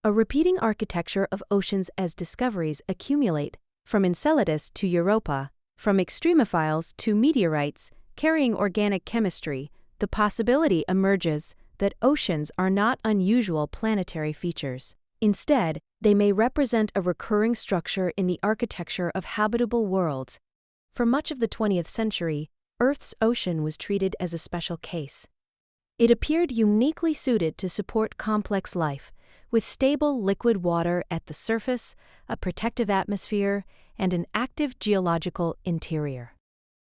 A repeating architecture of oceans as discoveries accumulate, from Enceladus to Europa, from extremophiles to meteorites, carrying organic chemistry. The possibility emerges that oceans are not unusual planetary features. Instead, they may represent a recurring structure in the architecture of habitable worlds. For much of the 20th century, Earth's ocean was treated as a special case. It appeared uniquely suited to support complex life, with stable liquid water at the surface, a protective atmosphere, and an active geological interior.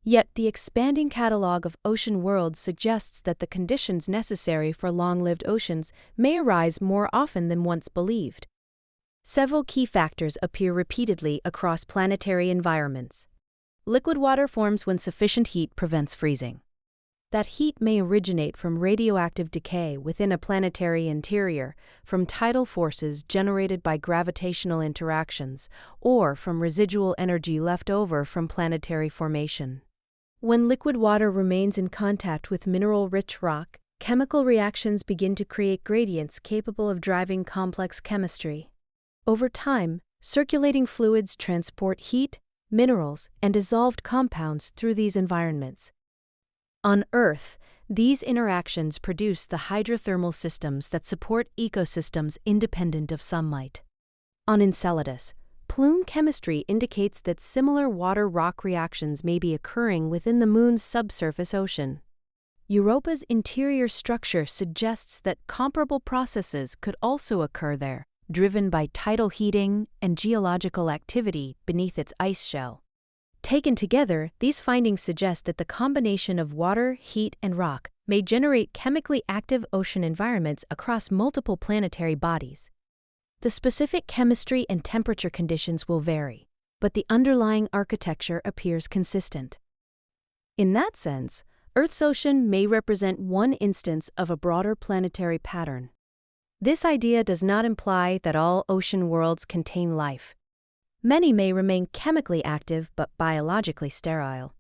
Yet the expanding catalog of ocean worlds suggests that the conditions necessary for long-lived oceans may arise more often than once believed. Several key factors appear repeatedly across planetary environments. Liquid water forms when sufficient heat prevents freezing. That heat may originate from radioactive decay within a planetary interior, from tidal forces generated by gravitational interactions, or from residual energy left over from planetary formation. When liquid water remains in contact with mineral-rich rock, chemical reactions begin to create gradients capable of driving complex chemistry. Over time, circulating fluids transport heat, minerals, and dissolved compounds through these environments. On Earth, these interactions produce the hydrothermal systems that support ecosystems independent of sunlight. On Enceladus, plume chemistry indicates that similar water-rock reactions may be occurring within the Moon's subsurface ocean. Europa's interior structure suggests that comparable processes could also occur there, driven by tidal heating and geological activity beneath its ice shell. Taken together, these findings suggest that the combination of water, heat, and rock may generate chemically active ocean environments across multiple planetary bodies. The specific chemistry and temperature conditions will vary, but the underlying architecture appears consistent. In that sense, Earth's ocean may represent one instance of a broader planetary pattern. This idea does not imply that all ocean worlds contain life. Many may remain chemically active but biologically sterile.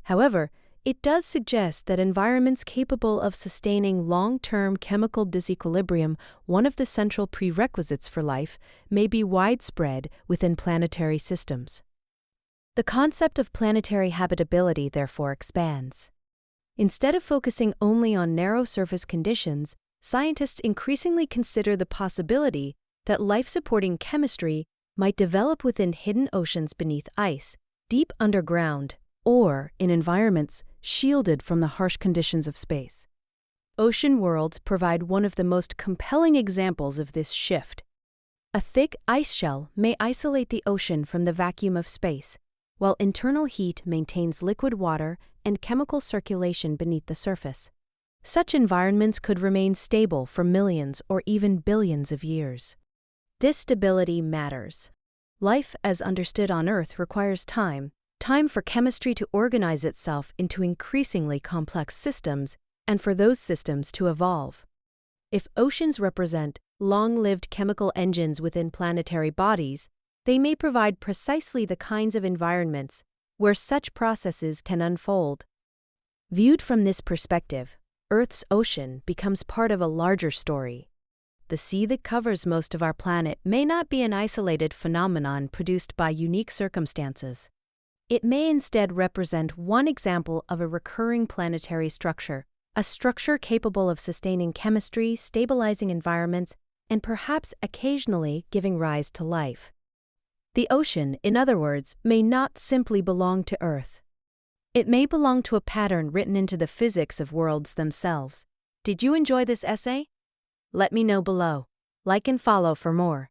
However, it does suggest that environments capable of sustaining long-term chemical disequilibrium, one of the central prerequisites for life, may be widespread within planetary systems. The concept of planetary habitability therefore expands. Instead of focusing only on narrow surface conditions, scientists increasingly consider the possibility that life-supporting chemistry might develop within hidden oceans beneath ice, deep underground, or in environments shielded from the harsh conditions of space. Ocean worlds provide one of the most compelling examples of this shift. A thick ice shell may isolate the ocean from the vacuum of space, while internal heat maintains liquid water and chemical circulation beneath the surface. Such environments could remain stable for millions or even billions of years. This stability matters. Life as understood on Earth requires time for chemistry to organize itself into increasingly complex systems, and for those systems to evolve. If oceans represent long-lived chemical engines within planetary bodies, they may provide precisely the kinds of environments where such processes can unfold. Viewed from this perspective, Earth's ocean becomes part of a larger story. The sea that covers most of our planet may not be an isolated phenomenon produced by unique circumstances. It may instead represent one example of a recurring planetary structure, a structure capable of sustaining chemistry, stabilizing environments, and perhaps occasionally giving rise to life. The ocean, in other words, may not simply belong to Earth. It may belong to a pattern written into the physics of worlds themselves. Did you enjoy this essay? Let me know below. Like and follow for more.